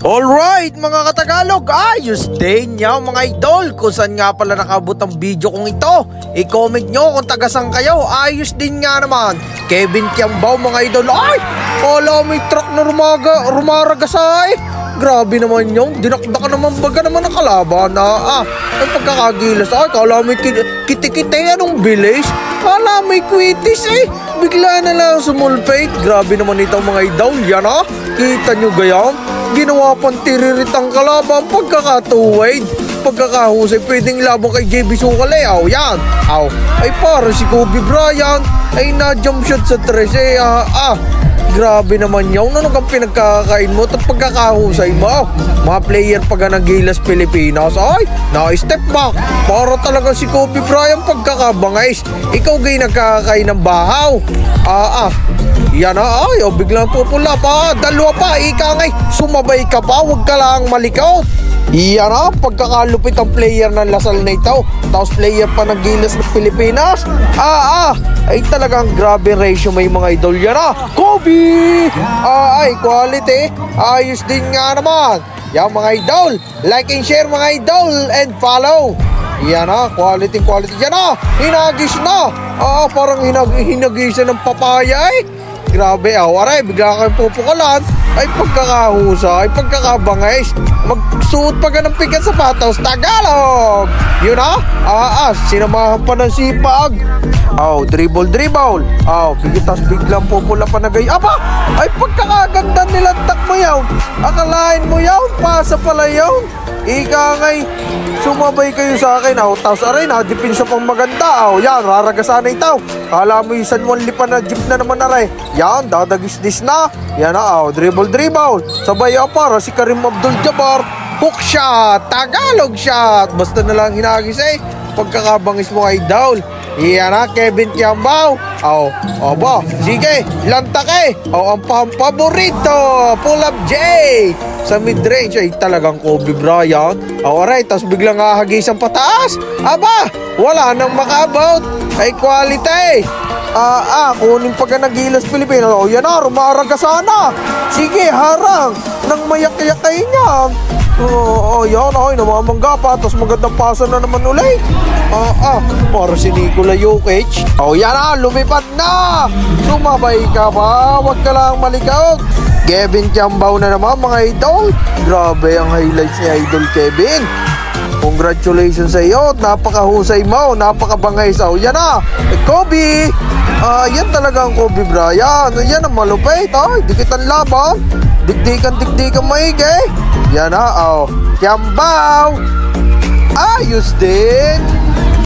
Alright mga katagalog, ayos din niya mga idol. Kung saan nga pala nakabot ang video kong ito, i-comment nyo kung tagasang kayo. Ayos din nga naman Kevin Tiambao mga idol. Ay, wala may truck na rumaragasay. Grabe naman yung dinakdakan naman baga naman ang kalaban na ang pagkakagilas. Ay, kala may kiti-kiti anong bilis. Kala may kwitis bigla na lang sumulpate. Grabe naman ito mga idol. Yan kita nyo gayam. Ginawa pang tiririt ang kalaban pagkakatuwid. Pagkakahusay pwedeng labang kay JB Sukale. Yan. Ay para si Kobe Bryant ay na-jump shot sa tres. Grabe naman yun. Ano kang pinagkakain mo? At pagkakahusay mo, mga player pag nagilas Pilipinas ay na-step back. Para talaga si Kobe Bryant pagkakabangais. Ikaw gay nagkakain ng bahaw. Yan biglang pupula pa. Dalawa pa, ika ngay. Sumabay ka pa, huwag ka lang malikaw. Yan pagkakalupit ang player ng Lasal na ito. Tapos player pa nagilas ng Pilipinas. Ay talagang grabe ratio may mga idol. Yan Kobe! Ay quality. Ayos din nga naman. Yan mga idol. Like and share mga idol. And follow. Yan quality. Yan hinagis na. Parang hinagisan ng papaya Grabe aray, bigla kang pupukalan. Ay pagkakahusay, pagkakabangais. Magsuot pa ka ng pikat sapatos. Tagalog! Yun sinamahan pa ng sipag. Dribble. Bigitas biglang pupula pa na gay. Ay pagkakaganda nilantak mo yawn. Akalain mo yawn, pasa pala yawn. Ika ngay, sumabay kayo sa akin. Tapos aray dipinsa pang maganda. Yan, raragasan na itaw. Kala mo yung San Juan Lipa na jeep na naman aray. Yan, dadagis-dis na. Yan dribble. Sabay para si Karim Abdul-Jabbar. Hook shot, Tagalog shot. Basta na lang hinagis pagkakabangis mo ay idol. Yan Kevin Tiambao. Sige, lantak ang paborito, pull up J sa mid-range ay talagang Kobe Bryant. Alright, tapos biglang hahagisan pataas. Wala nang makabout. Ay quality. Kunin pagka nagilas Pilipinas. Yan rumaragasan na. Sige, harang nang mayak-yakay niya. Yan namamangga pa. Tapos magandang pasa na naman ulit. Para si Nikola Jokic. Yan lumipad na. Sumabay ka pa, wag ka lang malikaw. Kevin Tiambao na naman mga idol. Grabe ang highlights ni Idol Kevin. Congratulations sa iyo. Napakahusay mo, napakabangay sa yan Kobe. Yan talaga ang Kobe Bryant. Yan ang malupit. Dikitan laban. Dikdikan maigi. Yan Tiambao. Ayos din.